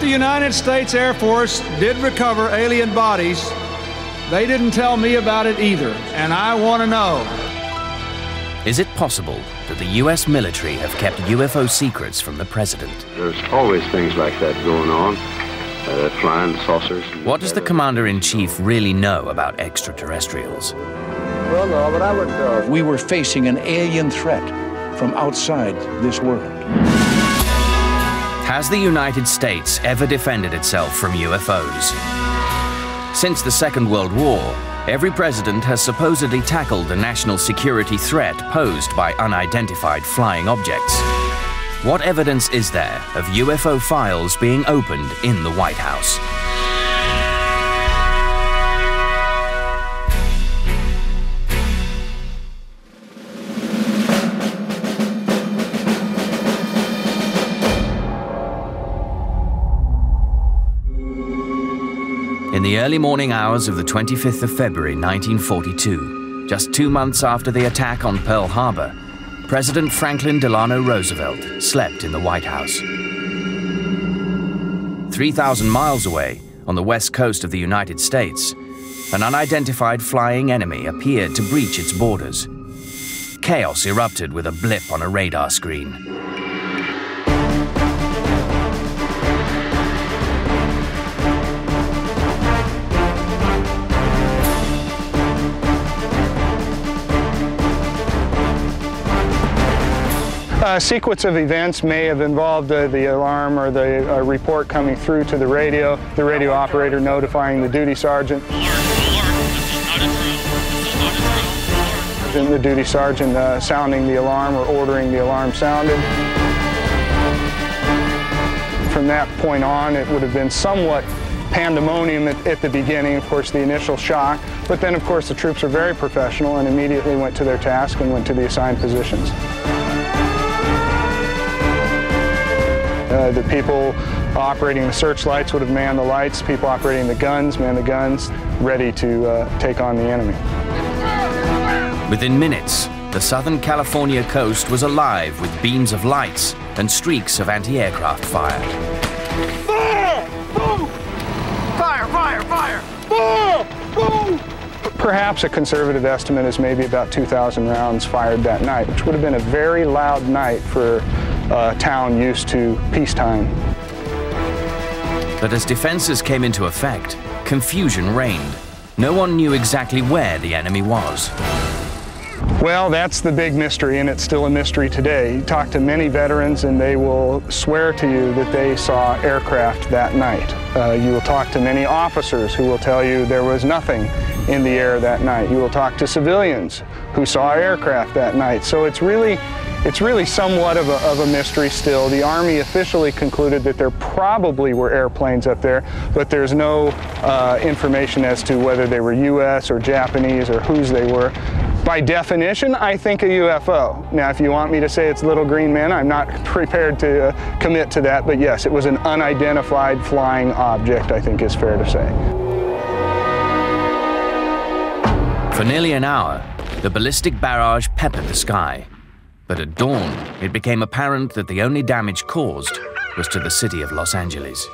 the United States Air Force did recover alien bodies, they didn't tell me about it either, and I want to know. Is it possible that the U.S. military have kept UFO secrets from the president? There's always things like that going on, flying saucers. What does the commander-in-chief really know about extraterrestrials? Well, no, but I would... We were facing an alien threat from outside this world. Has the United States ever defended itself from UFOs? Since the Second World War, every president has supposedly tackled the national security threat posed by unidentified flying objects. What evidence is there of UFO files being opened in the White House? In the early morning hours of the 25th of February 1942, just 2 months after the attack on Pearl Harbor, President Franklin Delano Roosevelt slept in the White House. 3,000 miles away, on the west coast of the United States, an unidentified flying enemy appeared to breach its borders. Chaos erupted with a blip on a radar screen. A sequence of events may have involved the alarm or the report coming through to the radio operator notifying the duty sergeant. And the duty sergeant sounding the alarm or ordering the alarm sounded. From that point on, it would have been somewhat pandemonium at the beginning, of course, the initial shock, but then, of course, the troops are very professional and immediately went to their task and went to the assigned positions. The people operating the searchlights would have manned the lights, people operating the guns, manned the guns, ready to take on the enemy. Within minutes, the Southern California coast was alive with beams of lights and streaks of anti-aircraft fire. Fire! Boom! Fire, fire, fire! Fire! Boom! Perhaps a conservative estimate is maybe about 2,000 rounds fired that night, which would have been a very loud night for a town used to peacetime. But as defenses came into effect, confusion reigned. No one knew exactly where the enemy was. Well, that's the big mystery, and it's still a mystery today. You talk to many veterans, and they will swear to you that they saw aircraft that night. You will talk to many officers who will tell you there was nothing in the air that night. You will talk to civilians who saw aircraft that night. So it's really somewhat of a mystery still. The Army officially concluded that there probably were airplanes up there, but there's no information as to whether they were U.S. or Japanese or whose they were. By definition, I think a UFO. Now, if you want me to say it's little green men, I'm not prepared to commit to that, but yes, it was an unidentified flying object, I think is fair to say. For nearly an hour, the ballistic barrage peppered the sky. But at dawn, it became apparent that the only damage caused was to the city of Los Angeles.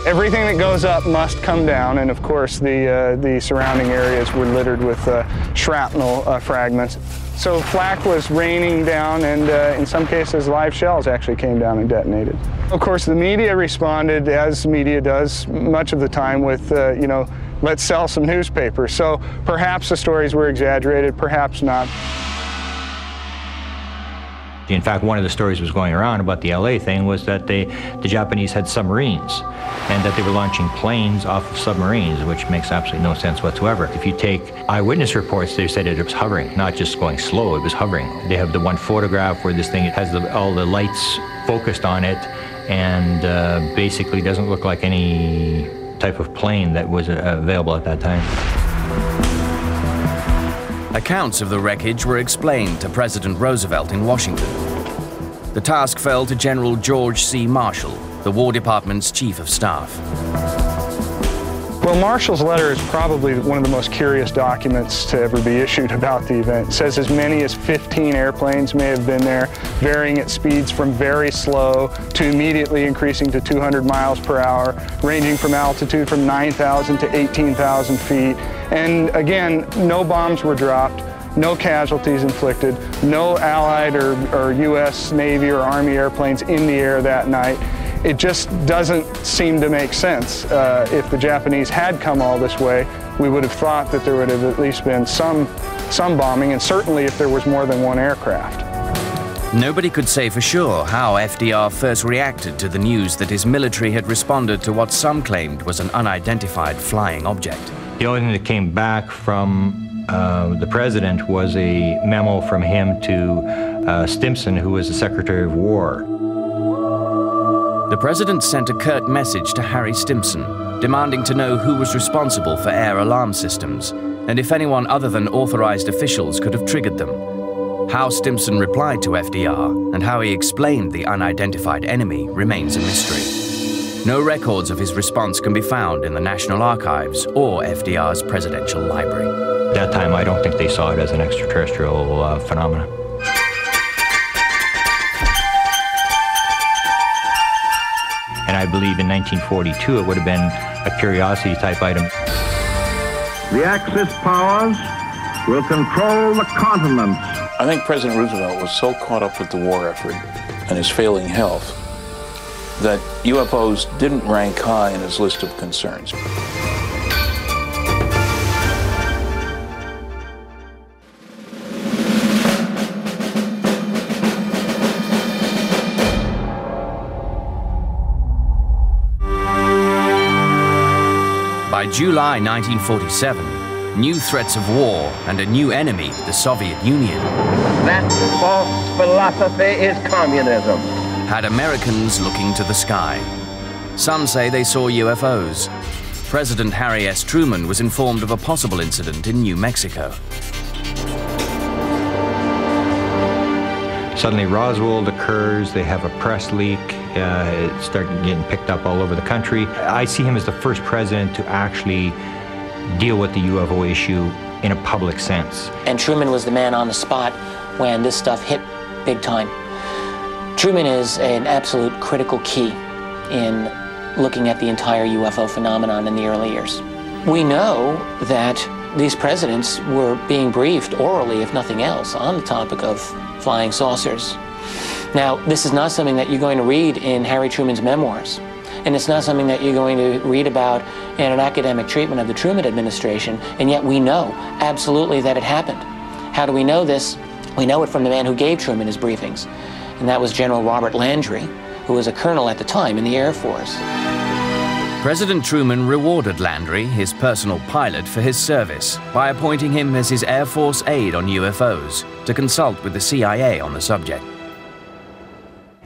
Everything that goes up must come down, and of course the surrounding areas were littered with shrapnel fragments. So flak was raining down, and in some cases live shells actually came down and detonated. Of course, the media responded, as media does much of the time, with, you know, let's sell some newspapers. So perhaps the stories were exaggerated, perhaps not. In fact, one of the stories was going around about the LA thing was that the Japanese had submarines and that they were launching planes off of submarines, which makes absolutely no sense whatsoever. If you take eyewitness reports, they said it was hovering, not just going slow, it was hovering. They have the one photograph where this thing has all the lights focused on it and basically doesn't look like any type of plane that was available at that time. Accounts of the wreckage were explained to President Roosevelt in Washington. The task fell to General George C. Marshall, the War Department's Chief of Staff. Well, Marshall's letter is probably one of the most curious documents to ever be issued about the event. It says as many as 15 airplanes may have been there, varying at speeds from very slow to immediately increasing to 200 miles per hour, ranging from altitude from 9,000 to 18,000 feet. And again, no bombs were dropped, no casualties inflicted, no Allied or U.S. Navy or Army airplanes in the air that night. It just doesn't seem to make sense. If the Japanese had come all this way, we would have thought that there would have at least been some bombing, and certainly if there was more than one aircraft. Nobody could say for sure how FDR first reacted to the news that his military had responded to what some claimed was an unidentified flying object. The only thing that came back from the president was a memo from him to Stimson, who was the Secretary of War. The president sent a curt message to Harry Stimson, demanding to know who was responsible for air alarm systems, and if anyone other than authorized officials could have triggered them. How Stimson replied to FDR and how he explained the unidentified enemy remains a mystery. No records of his response can be found in the National Archives or FDR's presidential library. At that time, I don't think they saw it as an extraterrestrial phenomenon. And I believe in 1942 it would have been a curiosity type item. The Axis powers will control the continents. I think President Roosevelt was so caught up with the war effort and his failing health that UFOs didn't rank high in his list of concerns. By July 1947, new threats of war and a new enemy, the Soviet Union, That false philosophy is communism. had Americans looking to the sky. Some say they saw UFOs. President Harry S. Truman was informed of a possible incident in New Mexico. Suddenly Roswell occurs, they have a press leak, it started getting picked up all over the country. I see him as the first president to actually deal with the UFO issue in a public sense. And Truman was the man on the spot when this stuff hit big time. Truman is an absolute critical key in looking at the entire UFO phenomenon in the early years. We know that these presidents were being briefed orally, if nothing else, on the topic of flying saucers. Now, this is not something that you're going to read in Harry Truman's memoirs, and it's not something that you're going to read about in an academic treatment of the Truman administration, and yet we know absolutely that it happened. How do we know this? We know it from the man who gave Truman his briefings, and that was General Robert Landry, who was a colonel at the time in the Air Force. President Truman rewarded Landry, his personal pilot, for his service by appointing him as his Air Force aide on UFOs to consult with the CIA on the subject.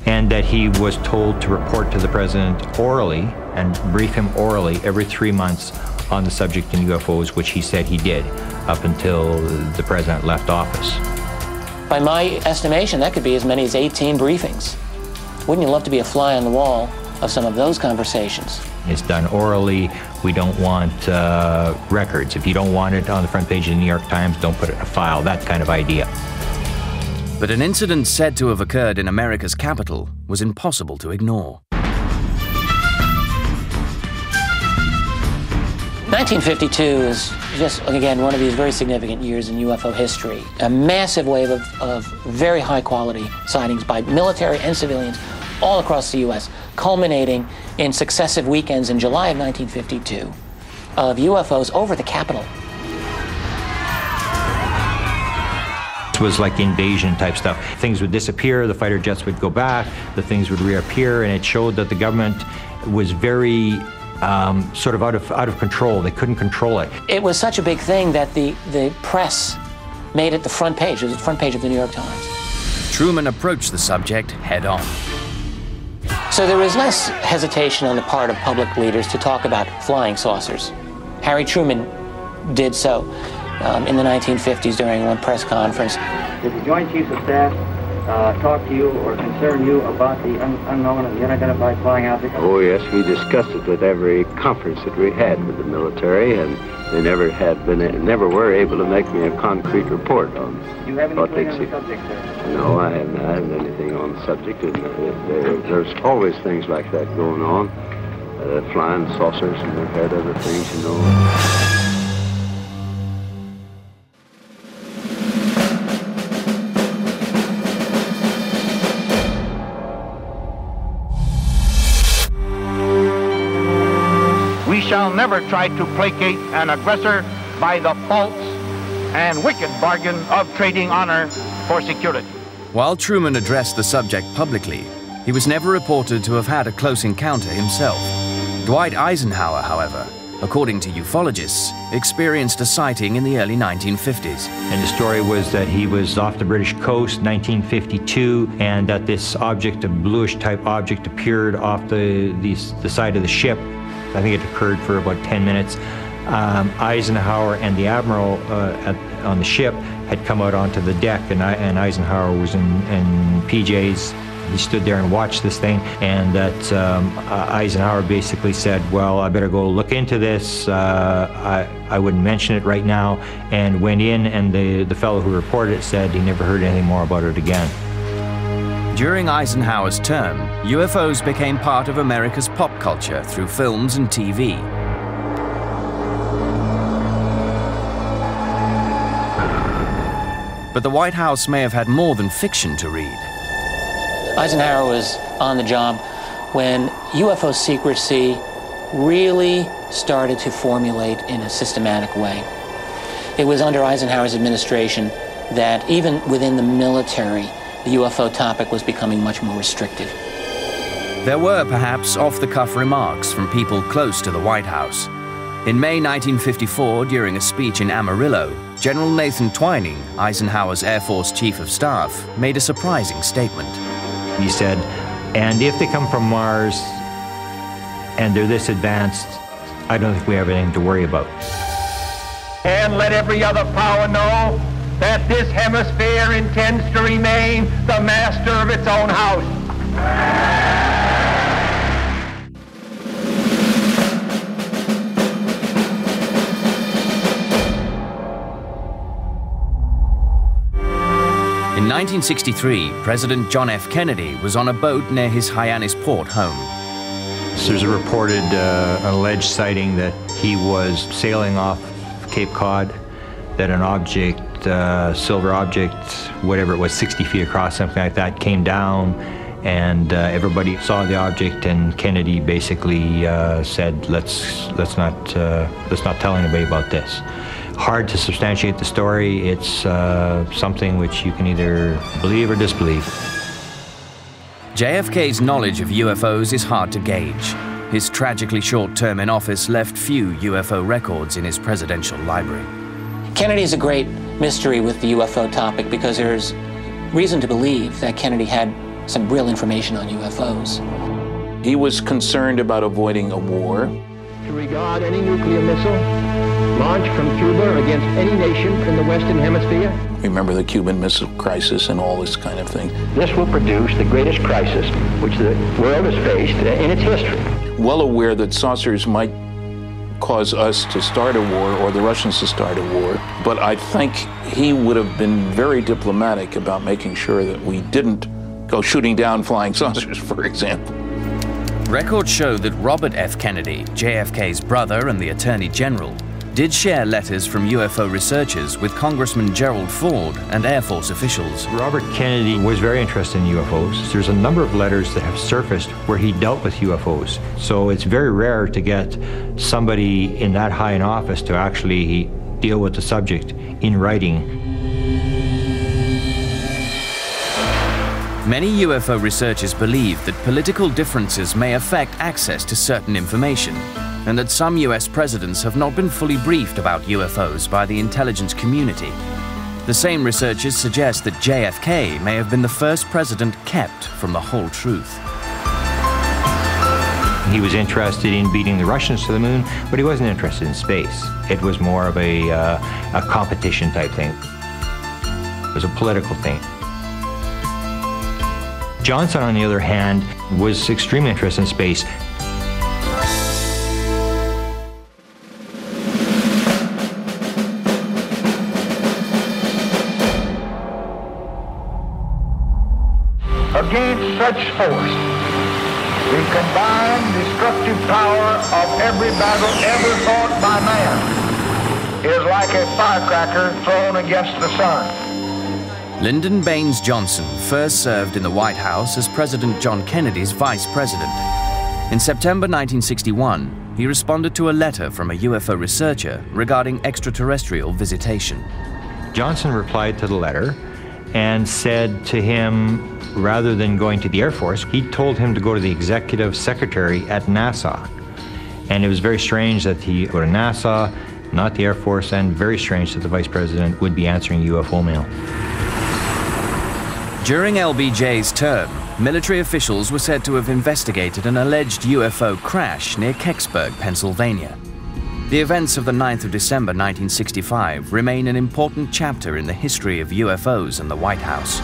And that he was told to report to the president orally and brief him orally every 3 months on the subject in UFOs, which he said he did up until the president left office. By my estimation, that could be as many as 18 briefings. Wouldn't you love to be a fly on the wall of some of those conversations? It's done orally. We don't want records. If you don't want it on the front page of the New York Times, don't put it in a file, that kind of idea. But an incident said to have occurred in America's capital was impossible to ignore. 1952 is just, again, one of these very significant years in UFO history. A massive wave of very high-quality sightings by military and civilians all across the U.S., culminating in successive weekends in July of 1952 of UFOs over the Capitol. It was like invasion type stuff. Things would disappear, the fighter jets would go back, the things would reappear, and it showed that the government was very sort of out of control. They couldn't control it. It was such a big thing that the press made it the front page. It was the front page of the New York Times. Truman approached the subject head-on. So there was less hesitation on the part of public leaders to talk about flying saucers. Harry Truman did so in the 1950s during one press conference. Did the Joint Chiefs of Staff talk to you or concern you about the unknown and the unidentified flying object? Oh, yes, we discussed it with every conference that we had with the military, and they never were able to make me a concrete report on what they'd see. No, I haven't anything on the subject. And, there's always things like that going on. Flying saucers, and they've had other things, you know. We shall never try to placate an aggressor by the false and wicked bargain of trading honor for security. While Truman addressed the subject publicly, he was never reported to have had a close encounter himself. Dwight Eisenhower, however, according to ufologists, experienced a sighting in the early 1950s. And the story was that he was off the British coast, 1952, and that this object, a bluish type object, appeared off the side of the ship. I think it occurred for about 10 minutes. Eisenhower and the admiral on the ship had come out onto the deck, and Eisenhower was in PJs. He stood there and watched this thing, and that Eisenhower basically said, well, I better go look into this. I wouldn't mention it right now, and went in, and the fellow who reported it said he never heard anything more about it again. During Eisenhower's term, UFOs became part of America's pop culture through films and TV. But the White House may have had more than fiction to read. Eisenhower was on the job when UFO secrecy really started to formulate in a systematic way. It was under Eisenhower's administration that even within the military, the UFO topic was becoming much more restricted. There were perhaps off-the-cuff remarks from people close to the White House. In May 1954, during a speech in Amarillo, General Nathan Twining, Eisenhower's Air Force Chief of Staff, made a surprising statement. He said, and if they come from Mars and they're this advanced, I don't think we have anything to worry about. And let every other power know that this hemisphere intends to remain the master of its own house. In 1963, President John F. Kennedy was on a boat near his Hyannisport home. So there's a reported, an alleged sighting that he was sailing off Cape Cod, that an object, silver object, whatever it was, 60 feet across, something like that, came down, and everybody saw the object, and Kennedy basically said, let's not tell anybody about this. Hard to substantiate the story. It's something which you can either believe or disbelieve. JFK's knowledge of UFOs is hard to gauge. His tragically short term in office left few UFO records in his presidential library. Kennedy is a great mystery with the UFO topic because there's reason to believe that Kennedy had some real information on UFOs. He was concerned about avoiding a war. To regard any nuclear missile launched from Cuba against any nation in the Western Hemisphere. Remember the Cuban Missile Crisis and all this kind of thing. This will produce the greatest crisis which the world has faced in its history. Well aware that saucers might cause us to start a war or the Russians to start a war, but I think he would have been very diplomatic about making sure that we didn't go shooting down flying saucers, for example. Records show that Robert F. Kennedy, JFK's brother and the Attorney General, did share letters from UFO researchers with Congressman Gerald Ford and Air Force officials. Robert Kennedy was very interested in UFOs. There's a number of letters that have surfaced where he dealt with UFOs. So it's very rare to get somebody in that high in office to actually deal with the subject in writing. Many UFO researchers believe that political differences may affect access to certain information, and that some US presidents have not been fully briefed about UFOs by the intelligence community. The same researchers suggest that JFK may have been the first president kept from the whole truth. He was interested in beating the Russians to the moon, but he wasn't interested in space. It was more of a competition type thing. It was a political thing. Johnson, on the other hand, was extremely interested in space. Against such force, the combined destructive power of every battle ever fought by man is like a firecracker thrown against the sun. Lyndon Baines Johnson first served in the White House as President John Kennedy's vice president. In September 1961, he responded to a letter from a UFO researcher regarding extraterrestrial visitation. Johnson replied to the letter and said to him, rather than going to the Air Force, he told him to go to the executive secretary at NASA. And it was very strange that he go to NASA, not the Air Force, and very strange that the vice president would be answering UFO mail. During LBJ's term, military officials were said to have investigated an alleged UFO crash near Kecksburg, Pennsylvania. The events of the 9th of December 1965 remain an important chapter in the history of UFOs and the White House.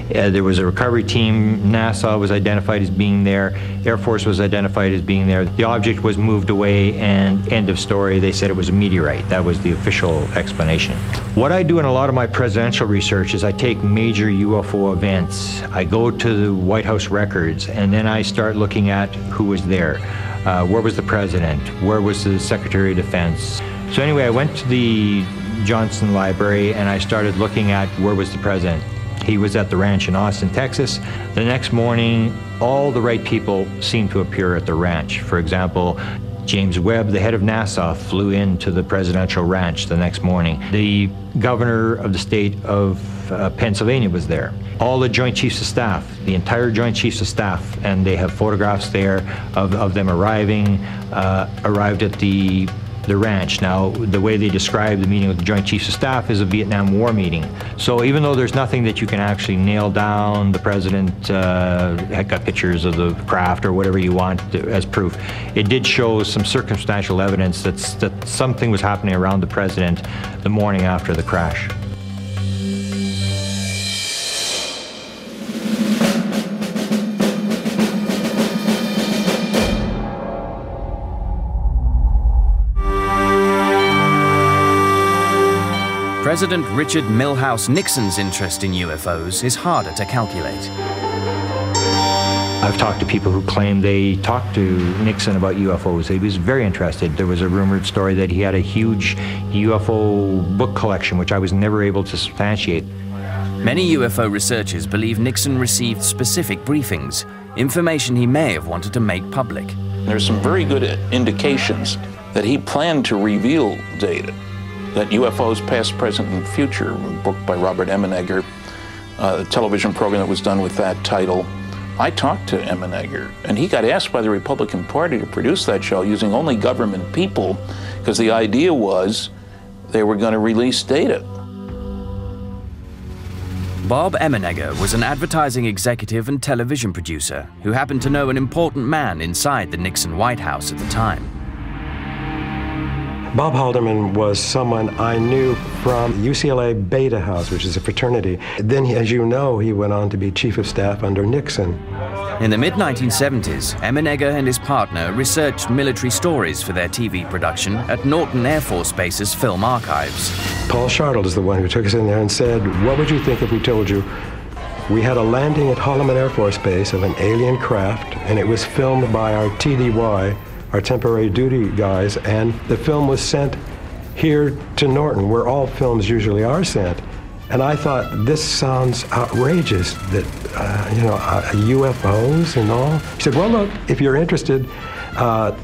There was a recovery team. NASA was identified as being there. Air Force was identified as being there. The object was moved away, and end of story. They said it was a meteorite. That was the official explanation. What I do in a lot of my presidential research is I take major UFO events. I go to the White House records, and then I start looking at who was there. Where was the president? Where was the Secretary of Defense? So anyway, I went to the Johnson Library, and I started looking at where was the president. He was at the ranch in Austin, Texas. The next morning, all the right people seemed to appear at the ranch. For example, James Webb, the head of NASA, flew into the presidential ranch the next morning. The governor of the state of Pennsylvania was there. All the Joint Chiefs of Staff, the entire Joint Chiefs of Staff, and they have photographs there of them arrived at the ranch. Now, the way they describe the meeting with the Joint Chiefs of Staff is a Vietnam War meeting. So even though there's nothing that you can actually nail down, the president had got pictures of the craft or whatever you want as proof, it did show some circumstantial evidence that something was happening around the president the morning after the crash. President Richard Milhouse Nixon's interest in UFOs is harder to calculate. I've talked to people who claim they talked to Nixon about UFOs. He was very interested. There was a rumored story that he had a huge UFO book collection, which I was never able to substantiate. Many UFO researchers believe Nixon received specific briefings, information he may have wanted to make public. There's some very good indications that he planned to reveal data. That UFOs, Past, Present, and Future, a book by Robert Emenegger, a television program that was done with that title. I talked to Emenegger, and he got asked by the Republican Party to produce that show using only government people, because the idea was they were going to release data. Bob Emenegger was an advertising executive and television producer who happened to know an important man inside the Nixon White House at the time. Bob Haldeman was someone I knew from UCLA Beta House, which is a fraternity. Then, as you know, he went on to be chief of staff under Nixon. In the mid-1970s, Emenegger and his partner researched military stories for their TV production at Norton Air Force Base's film archives. Paul Shartle is the one who took us in there and said, what would you think if we told you we had a landing at Holloman Air Force Base of an alien craft, and it was filmed by our TDY, our temporary duty guys, and the film was sent here to Norton, where all films usually are sent. And I thought, this sounds outrageous, that, UFOs and all. He said, well, look, if you're interested,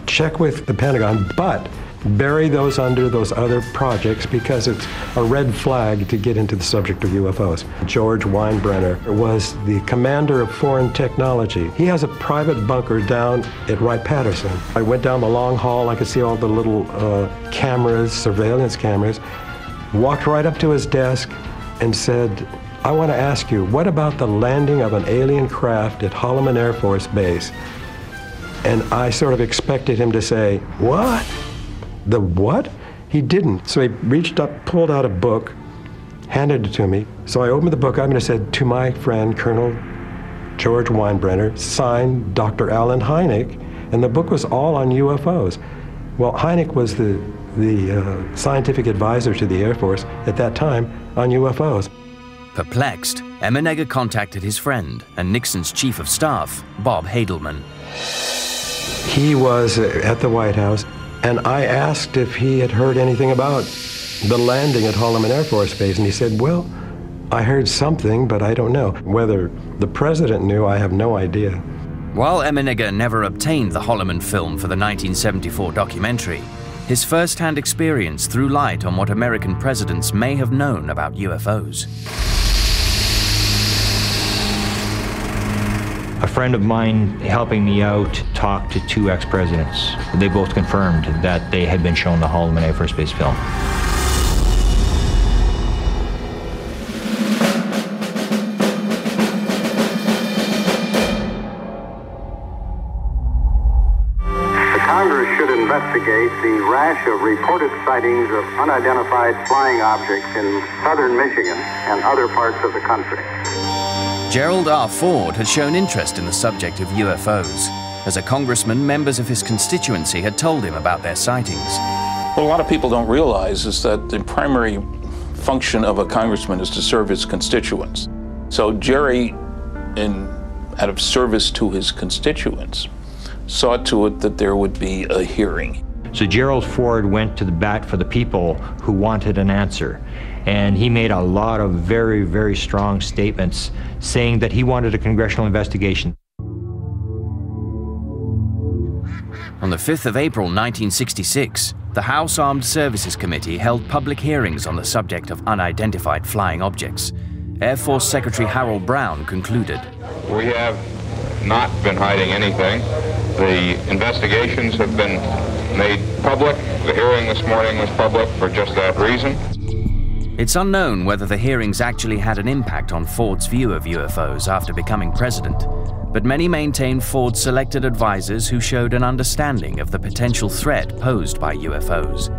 check with the Pentagon, but bury those under those other projects because it's a red flag to get into the subject of UFOs. George Weinbrenner was the commander of foreign technology. He has a private bunker down at Wright-Patterson. I went down the long hall, I could see all the little cameras, surveillance cameras, walked right up to his desk and said, I want to ask you, what about the landing of an alien craft at Holloman Air Force Base? And I sort of expected him to say, what? The what? He didn't. So he reached up, pulled out a book, handed it to me. So I opened the book up and it said, "To my friend, Colonel George Weinbrenner, signed Dr. Alan Hynek," and the book was all on UFOs. Well, Hynek was the scientific advisor to the Air Force at that time on UFOs. Perplexed, Emenegger contacted his friend and Nixon's chief of staff, Bob Hadelman. He was at the White House, and I asked if he had heard anything about the landing at Holloman Air Force Base, and he said, "Well, I heard something, but I don't know. Whether the president knew, I have no idea." While Emenegger never obtained the Holloman film for the 1974 documentary, his first-hand experience threw light on what American presidents may have known about UFOs. A friend of mine helping me out talked to two ex-presidents. They both confirmed that they had been shown the Holloman Air Force Base film. Congress should investigate the rash of reported sightings of unidentified flying objects in southern Michigan and other parts of the country. Gerald R. Ford had shown interest in the subject of UFOs. As a congressman, members of his constituency had told him about their sightings. What a lot of people don't realize is that the primary function of a congressman is to serve his constituents. So Jerry, out of service to his constituents, saw to it that there would be a hearing. So Gerald Ford went to the bat for the people who wanted an answer. And he made a lot of very, very strong statements saying that he wanted a congressional investigation. On the 5th of April 1966, the House Armed Services Committee held public hearings on the subject of unidentified flying objects. Air Force Secretary Harold Brown concluded, "We have not been hiding anything. The investigations have been made public. The hearing this morning was public for just that reason." It's unknown whether the hearings actually had an impact on Ford's view of UFOs after becoming president, but many maintain Ford selected advisors who showed an understanding of the potential threat posed by UFOs.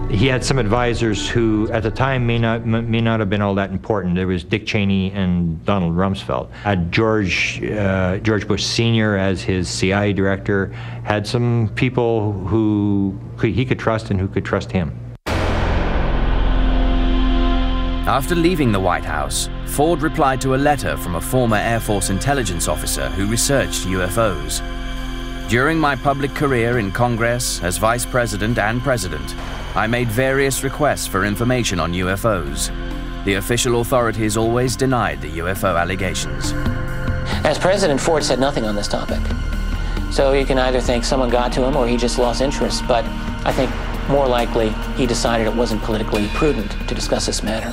He had some advisors who, at the time, may not have been all that important. There was Dick Cheney and Donald Rumsfeld. Had George Bush Sr. as his CIA director, had some people who he could trust and who could trust him. After leaving the White House, Ford replied to a letter from a former Air Force intelligence officer who researched UFOs. "During my public career in Congress as Vice President and President, I made various requests for information on UFOs. The official authorities always denied the UFO allegations." As president, Ford said nothing on this topic. So you can either think someone got to him or he just lost interest, but I think more likely he decided it wasn't politically prudent to discuss this matter.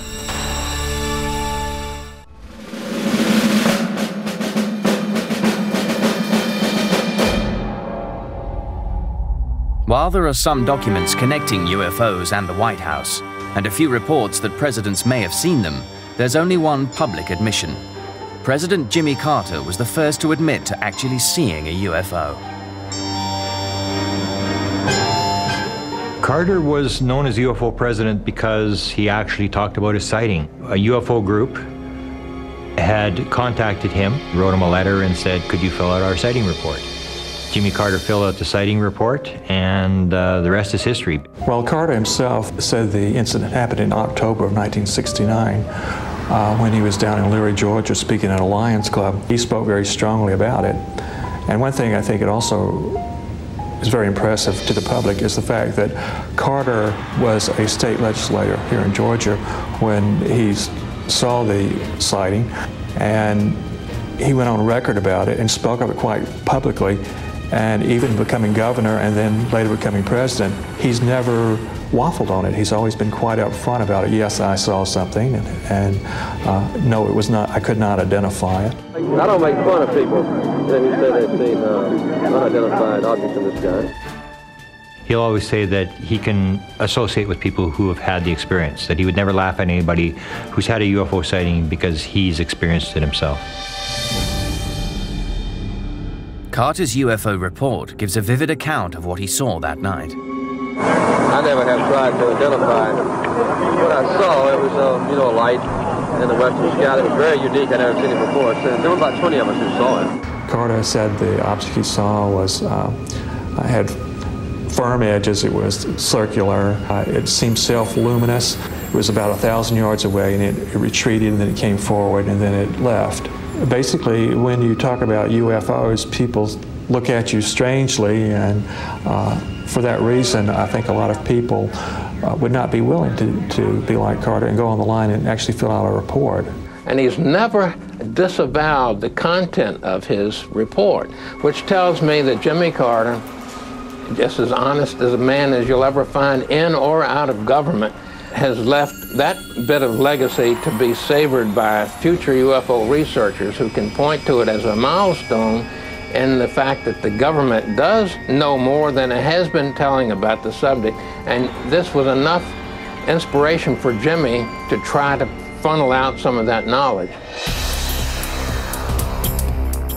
While there are some documents connecting UFOs and the White House, and a few reports that presidents may have seen them, there's only one public admission. President Jimmy Carter was the first to admit to actually seeing a UFO. Carter was known as UFO president because he actually talked about his sighting. A UFO group had contacted him, wrote him a letter and said, "Could you fill out our sighting report?" Jimmy Carter filled out the sighting report, and the rest is history. Well, Carter himself said the incident happened in October of 1969 when he was down in Leary, Georgia, speaking at a Lions Club. He spoke very strongly about it. And one thing I think it also is very impressive to the public is the fact that Carter was a state legislator here in Georgia when he saw the sighting, and he went on record about it and spoke of it quite publicly. And even becoming governor and then later becoming president, he's never waffled on it. He's always been quite upfront about it. Yes, I saw something, and no, it was not. I could not identify it. I don't make fun of people who say they've seen unidentified objects in the sky. He'll always say that he can associate with people who have had the experience, that he would never laugh at anybody who's had a UFO sighting because he's experienced it himself. Carter's UFO report gives a vivid account of what he saw that night. I never have tried to identify what I saw. It was, a light in the western sky. It was very unique. I never seen it before. So there were about 20 of us who saw it. Carter said the object he saw was had firm edges. It was circular. It seemed self-luminous. It was about 1,000 yards away, and it retreated, and then it came forward, and then it left. Basically, when you talk about UFOs, people look at you strangely, and for that reason, I think a lot of people would not be willing to be like Carter and go on the line and actually fill out a report. And he's never disavowed the content of his report, which tells me that Jimmy Carter, just as honest as a man as you'll ever find in or out of government, has left that bit of legacy to be savored by future UFO researchers who can point to it as a milestone in the fact that the government does know more than it has been telling about the subject. And this was enough inspiration for Jimmy to try to funnel out some of that knowledge.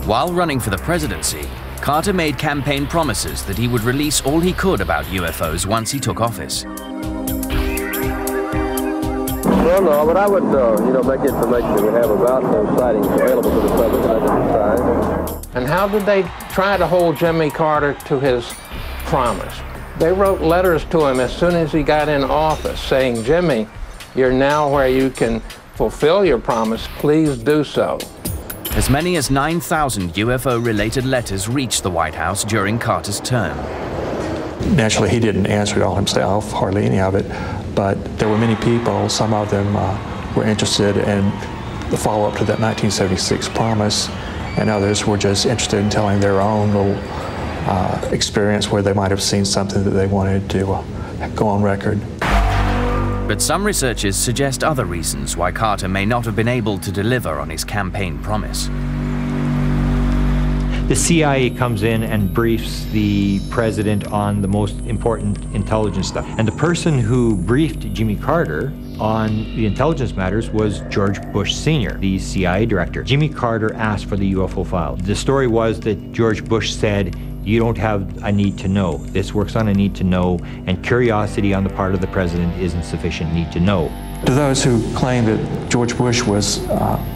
While running for the presidency, Carter made campaign promises that he would release all he could about UFOs once he took office. Well, no, but I would, make information that we have about those sightings available to the public at that time. And how did they try to hold Jimmy Carter to his promise? They wrote letters to him as soon as he got in office saying, Jimmy, you're now where you can fulfill your promise. Please do so. As many as 9,000 UFO-related letters reached the White House during Carter's term. Naturally, he didn't answer it all himself, hardly any of it, but there were many people, some of them were interested in the follow-up to that 1976 promise, and others were just interested in telling their own little experience where they might have seen something that they wanted to go on record. But some researchers suggest other reasons why Carter may not have been able to deliver on his campaign promise. The CIA comes in and briefs the president on the most important intelligence stuff. And the person who briefed Jimmy Carter on the intelligence matters was George Bush Sr., the CIA director. Jimmy Carter asked for the UFO file. The story was that George Bush said, you don't have a need to know. This works on a need to know, and curiosity on the part of the president isn't sufficient need to know. To those who claim that George Bush was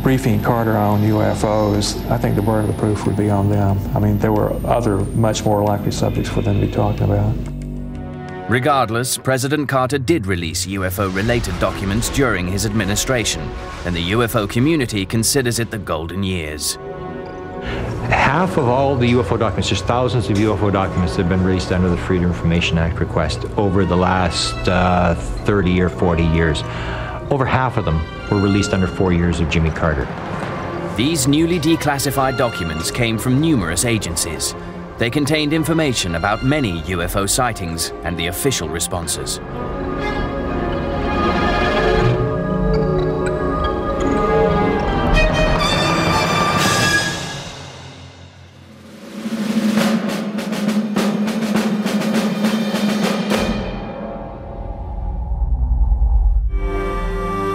briefing Carter on UFOs, I think the burden of the proof would be on them. I mean, there were other much more likely subjects for them to be talking about. Regardless, President Carter did release UFO-related documents during his administration, and the UFO community considers it the golden years. Half of all the UFO documents, there's thousands of UFO documents that have been released under the Freedom of Information Act request over the last 30 or 40 years. Over half of them were released under 4 years of Jimmy Carter. These newly declassified documents came from numerous agencies. They contained information about many UFO sightings and the official responses.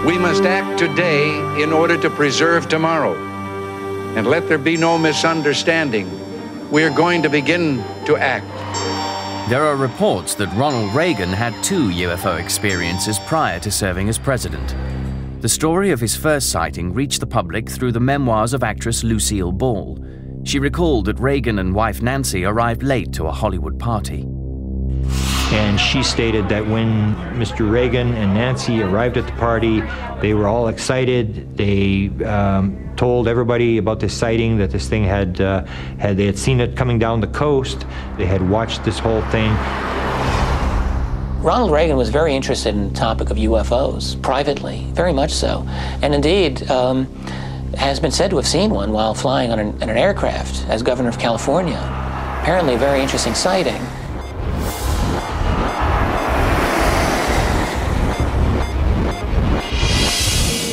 We must act today in order to preserve tomorrow. And let there be no misunderstanding. We are going to begin to act. There are reports that Ronald Reagan had 2 UFO experiences prior to serving as president. The story of his first sighting reached the public through the memoirs of actress Lucille Ball. She recalled that Reagan and wife Nancy arrived late to a Hollywood party. And she stated that when Mr. Reagan and Nancy arrived at the party, they were all excited. They told everybody about this sighting, that this thing they had seen it coming down the coast. They had watched this whole thing. Ronald Reagan was very interested in the topic of UFOs, privately, very much so. And indeed, has been said to have seen one while flying on an aircraft as governor of California. Apparently a very interesting sighting.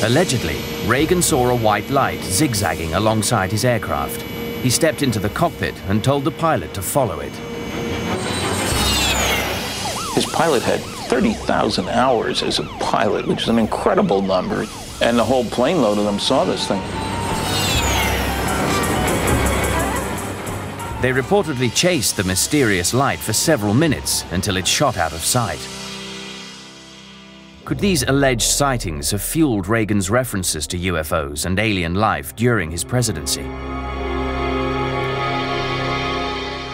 Allegedly, Reagan saw a white light zigzagging alongside his aircraft. He stepped into the cockpit and told the pilot to follow it. His pilot had 30,000 hours as a pilot, which is an incredible number. And the whole plane load of them saw this thing. They reportedly chased the mysterious light for several minutes until it shot out of sight. Could these alleged sightings have fueled Reagan's references to UFOs and alien life during his presidency?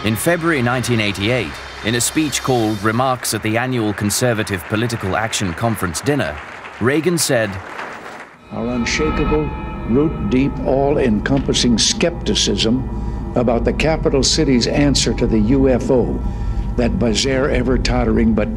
In February 1988, in a speech called Remarks at the Annual Conservative Political Action Conference Dinner, Reagan said, "Our unshakable, root-deep, all-encompassing skepticism about the capital city's answer to the UFO, that bizarre, ever-tottering but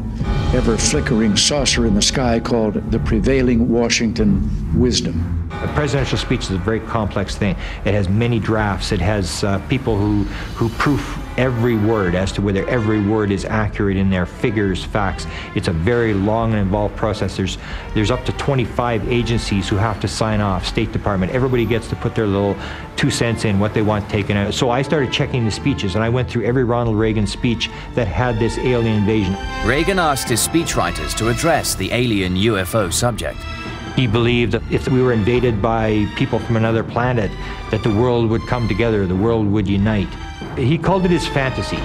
ever-flickering saucer in the sky called the prevailing Washington wisdom." A presidential speech is a very complex thing. It has many drafts. It has people who proof every word as to whether every word is accurate in their figures, facts. It's a very long and involved process. There's up to 25 agencies who have to sign off, State Department. Everybody gets to put their little 2 cents in, what they want taken out. So I started checking the speeches, and I went through every Ronald Reagan speech that had this alien invasion. Reagan asked his speechwriters to address the alien UFO subject. He believed that if we were invaded by people from another planet, that the world would come together, the world would unite. He called it his fantasy.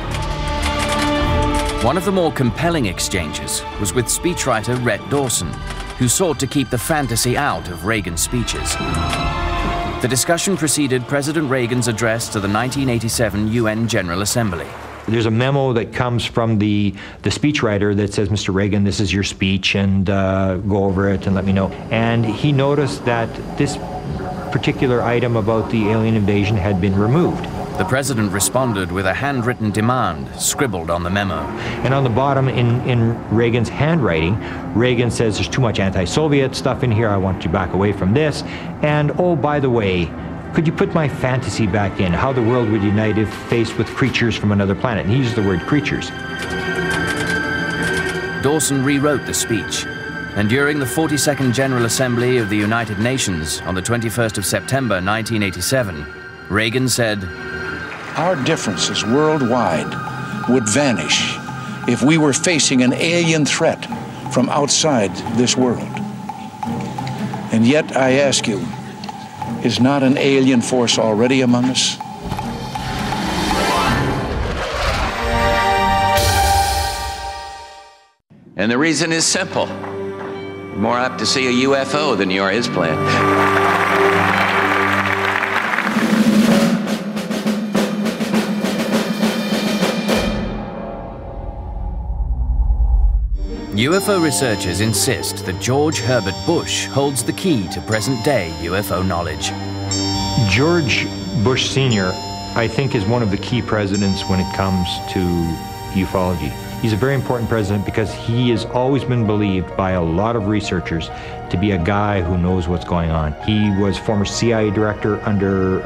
One of the more compelling exchanges was with speechwriter Rhett Dawson, who sought to keep the fantasy out of Reagan's speeches. The discussion preceded President Reagan's address to the 1987 UN General Assembly. There's a memo that comes from the speechwriter that says, "Mr. Reagan, this is your speech, and go over it and let me know." And he noticed that this particular item about the alien invasion had been removed. The president responded with a handwritten demand scribbled on the memo. And on the bottom, in Reagan's handwriting, Reagan says, "There's too much anti-Soviet stuff in here. I want you back away from this. And oh, by the way, could you put my fantasy back in, how the world would unite if faced with creatures from another planet?" And he used the word creatures. Dawson rewrote the speech, and during the 42nd General Assembly of the United Nations on the 21st of September 1987, Reagan said, "Our differences worldwide would vanish if we were facing an alien threat from outside this world. And yet, I ask you, is not an alien force already among us?" And the reason is simple. You're more apt to see a UFO than you are his plan. UFO researchers insist that George Herbert Bush holds the key to present-day UFO knowledge. George Bush Sr., I think, is one of the key presidents when it comes to ufology. He's a very important president because he has always been believed by a lot of researchers to be a guy who knows what's going on. He was former CIA director under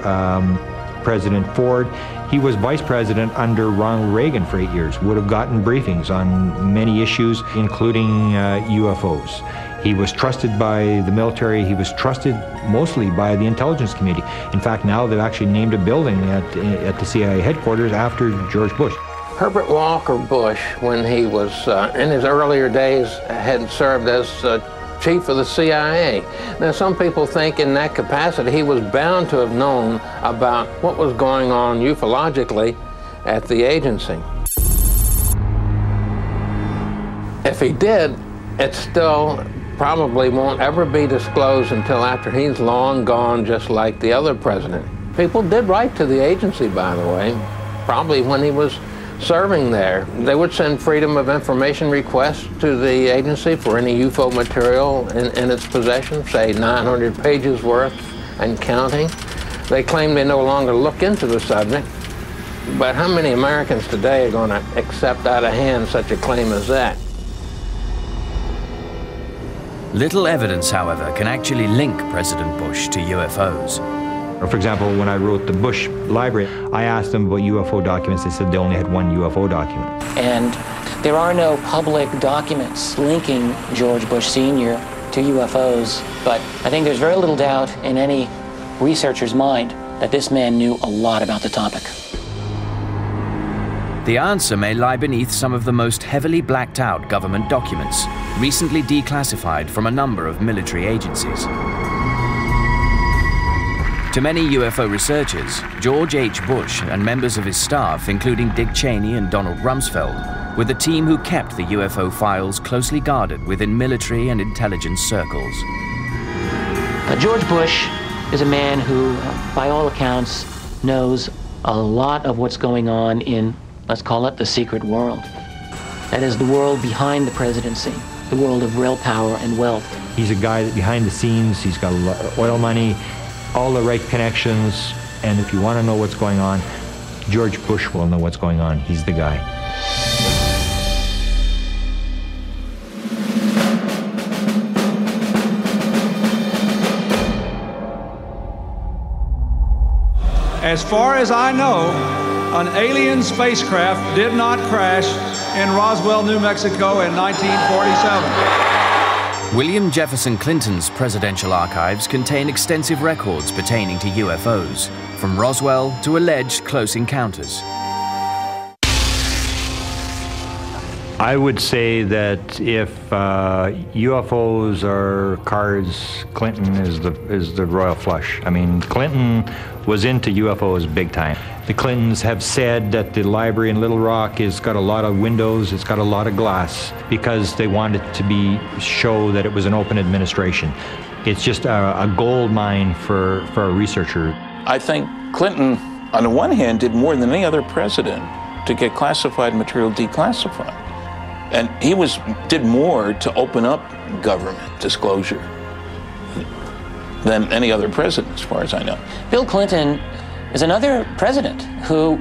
President Ford. He was vice president under Ronald Reagan for 8 years, would have gotten briefings on many issues, including UFOs. He was trusted by the military. He was trusted mostly by the intelligence community. In fact, now they've actually named a building at the CIA headquarters after George Bush. Herbert Walker Bush, when he was in his earlier days, had served as chief of the CIA. Now, some people think in that capacity he was bound to have known about what was going on ufologically at the agency. If he did, it still probably won't ever be disclosed until after he's long gone, just like the other president. People did write to the agency, by the way, probably when he was serving there. They would send Freedom of Information requests to the agency for any UFO material in its possession, say 900 pages worth and counting. They claim they no longer look into the subject, but how many Americans today are going to accept out of hand such a claim as that? Little evidence, however, can actually link President Bush to UFOs. For example, when I wrote the Bush Library, I asked them about UFO documents. They said they only had one UFO document. And there are no public documents linking George Bush Sr. to UFOs, but I think there's very little doubt in any researcher's mind that this man knew a lot about the topic. The answer may lie beneath some of the most heavily blacked out government documents, recently declassified from a number of military agencies. To many UFO researchers, George H. Bush and members of his staff, including Dick Cheney and Donald Rumsfeld, were the team who kept the UFO files closely guarded within military and intelligence circles. George Bush is a man who, by all accounts, knows a lot of what's going on in, let's call it, the secret world. That is the world behind the presidency, the world of real power and wealth. He's a guy that behind the scenes, he's got a lot of oil money, all the right connections, and if you want to know what's going on, George Bush will know what's going on. He's the guy. As far as I know, an alien spacecraft did not crash in Roswell, New Mexico in 1947. William Jefferson Clinton's presidential archives contain extensive records pertaining to UFOs, from Roswell to alleged close encounters. I would say that if UFOs are cards, Clinton is the royal flush. I mean, Clinton was into UFOs big time. The Clintons have said that the library in Little Rock has got a lot of windows, it's got a lot of glass, because they wanted to show that it was an open administration. It's just a gold mine for a researcher. I think Clinton, on the one hand, did more than any other president to get classified material declassified. And he did more to open up government disclosure than any other president, as far as I know. Bill Clinton is another president who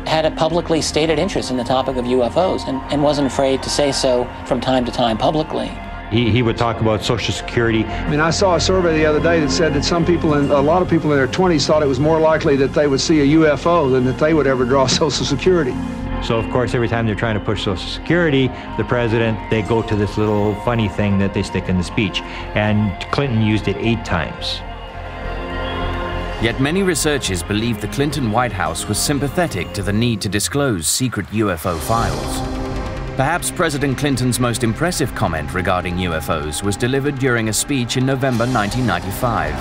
had a publicly stated interest in the topic of UFOs and wasn't afraid to say so from time to time publicly. He would talk about Social Security. I mean, I saw a survey the other day that said that a lot of people in their 20s thought it was more likely that they would see a UFO than that they would ever draw Social Security. So, of course, every time they're trying to push Social Security, the president, they go to this little funny thing that they stick in the speech. And Clinton used it 8 times. Yet many researchers believe the Clinton White House was sympathetic to the need to disclose secret UFO files. Perhaps President Clinton's most impressive comment regarding UFOs was delivered during a speech in November 1995.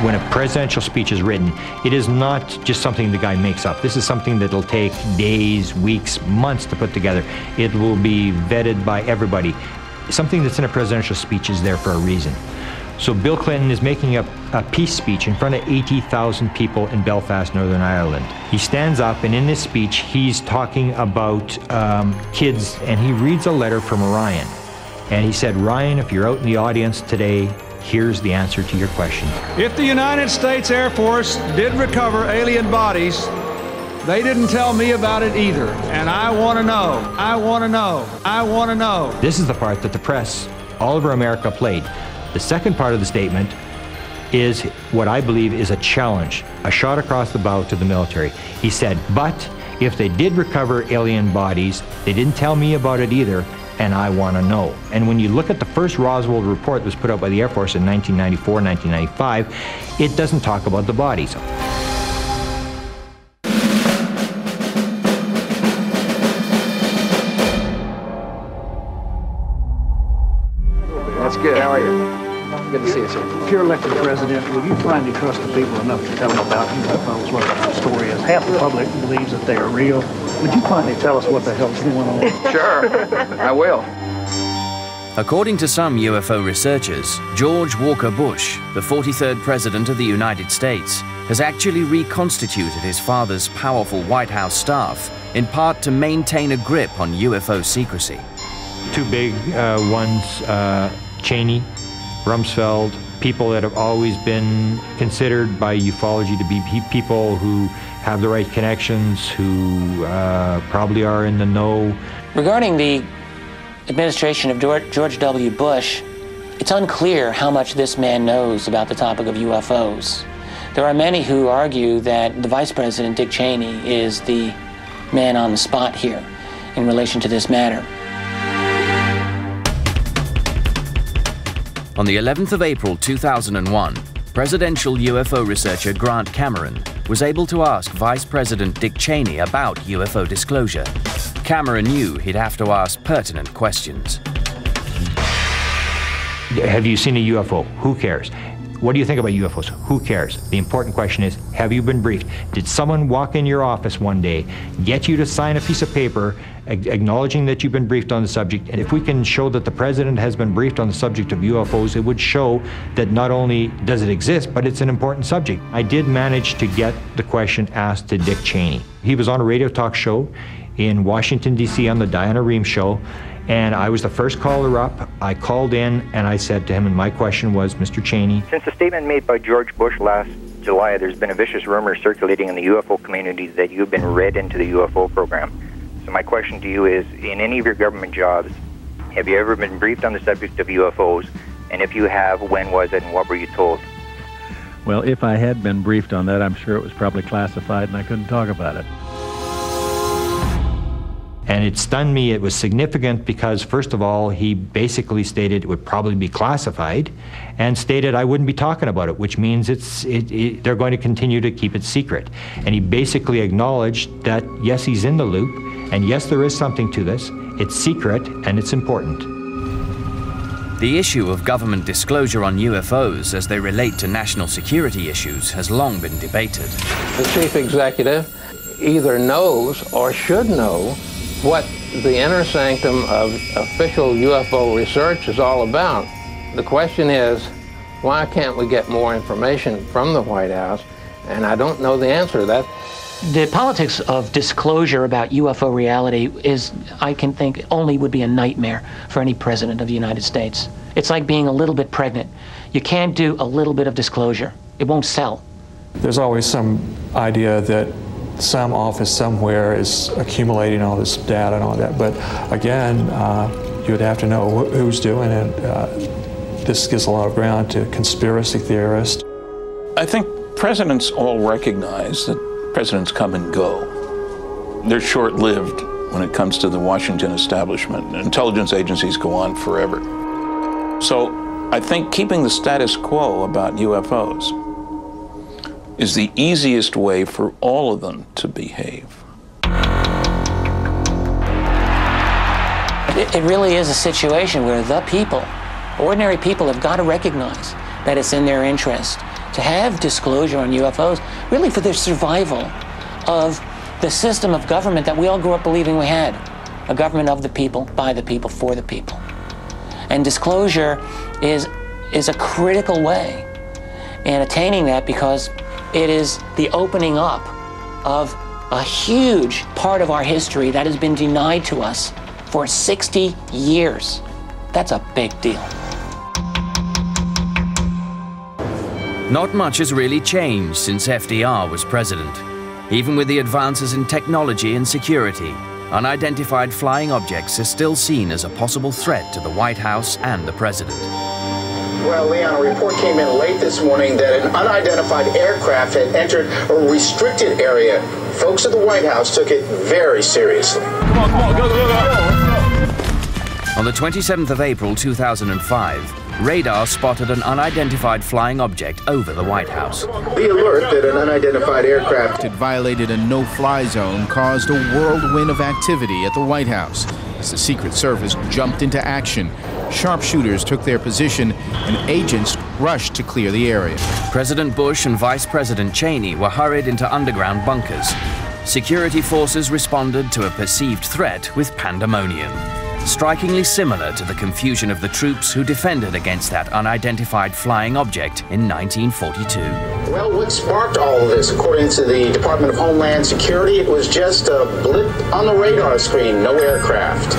When a presidential speech is written, it is not just something the guy makes up. This is something that'll take days, weeks, months to put together. It will be vetted by everybody. Something that's in a presidential speech is there for a reason. So Bill Clinton is making up a peace speech in front of 80,000 people in Belfast, Northern Ireland. He stands up, and in this speech, he's talking about kids, and he reads a letter from Ryan. And he said, "Ryan, if you're out in the audience today, here's the answer to your question. If the United States Air Force did recover alien bodies, they didn't tell me about it either. And I want to know, I want to know, I want to know." This is the part that the press all over America played. The second part of the statement is what I believe is a challenge, a shot across the bow to the military. He said, "But if they did recover alien bodies, they didn't tell me about it either, and I want to know." And when you look at the first Roswell report that was put out by the Air Force in 1994, 1995, it doesn't talk about the bodies. That's good. How are you? Good to see you, sir. If you're elected president, will you finally trust the people enough to tell them about UFOs, what the story is? Half the public believes that they are real. Would you finally tell us what the hell's going on? Sure, I will. According to some UFO researchers, George Walker Bush, the 43rd President of the United States, has actually reconstituted his father's powerful White House staff, in part to maintain a grip on UFO secrecy. 2 big ones, Cheney, Rumsfeld, people that have always been considered by ufology to be people who have the right connections, who probably are in the know. Regarding the administration of George W. Bush, it's unclear how much this man knows about the topic of UFOs. There are many who argue that the Vice President, Dick Cheney, is the man on the spot here in relation to this matter. On the 11th of April 2001, presidential UFO researcher Grant Cameron was able to ask Vice President Dick Cheney about UFO disclosure. Cameron knew he'd have to ask pertinent questions. Have you seen a UFO? Who cares? What do you think about UFOs? Who cares? The important question is, have you been briefed? Did someone walk in your office one day, get you to sign a piece of paper acknowledging that you've been briefed on the subject? And if we can show that the president has been briefed on the subject of UFOs, it would show that not only does it exist, but it's an important subject. I did manage to get the question asked to Dick Cheney. He was on a radio talk show in Washington, D.C. on the Diana Rehm show, and I was the first caller up. I called in and I said to him, and my question was, Mr. Cheney. Since the statement made by George Bush last July, there's been a vicious rumor circulating in the UFO community that you've been read into the UFO program. So my question to you is, in any of your government jobs, have you ever been briefed on the subject of UFOs? And if you have, when was it and what were you told? Well, if I had been briefed on that, I'm sure it was probably classified and I couldn't talk about it. And it stunned me. It was significant because, first of all, he basically stated it would probably be classified and stated I wouldn't be talking about it, which means they're going to continue to keep it secret. And he basically acknowledged that, yes, he's in the loop, and yes, there is something to this. It's secret, and it's important. The issue of government disclosure on UFOs as they relate to national security issues has long been debated. The chief executive either knows or should know what the inner sanctum of official UFO research is all about. The question is, why can't we get more information from the White House? And I don't know the answer to that. The politics of disclosure about UFO reality is, I can think, only would be a nightmare for any president of the United States. It's like being a little bit pregnant. You can't do a little bit of disclosure. It won't sell. There's always some idea that some office somewhere is accumulating all this data and all that, but again, you would have to know who's doing it. This gives a lot of ground to conspiracy theorists. I think presidents all recognize that presidents come and go. They're short-lived when it comes to the Washington establishment. Intelligence agencies go on forever. So I think keeping the status quo about UFOs is the easiest way for all of them to behave. It really is a situation where the people, ordinary people, have got to recognize that it's in their interest to have disclosure on UFOs, really for the survival of the system of government that we all grew up believing we had. A government of the people, by the people, for the people. And disclosure is a critical way in attaining that, because it is the opening up of a huge part of our history that has been denied to us for 60 years. That's a big deal. Not much has really changed since FDR was president. Even with the advances in technology and security, unidentified flying objects are still seen as a possible threat to the White House and the president. Well, Leon, a report came in late this morning that an unidentified aircraft had entered a restricted area. Folks at the White House took it very seriously. Come on, go. On the 27th of April 2005, radar spotted an unidentified flying object over the White House. The alert that an unidentified aircraft had violated a no-fly zone caused a whirlwind of activity at the White House. As the Secret Service jumped into action, sharpshooters took their position and agents rushed to clear the area. President Bush and Vice President Cheney were hurried into underground bunkers. Security forces responded to a perceived threat with pandemonium, strikingly similar to the confusion of the troops who defended against that unidentified flying object in 1942. Well, what sparked all of this, according to the Department of Homeland Security, it was just a blip on the radar screen, no aircraft.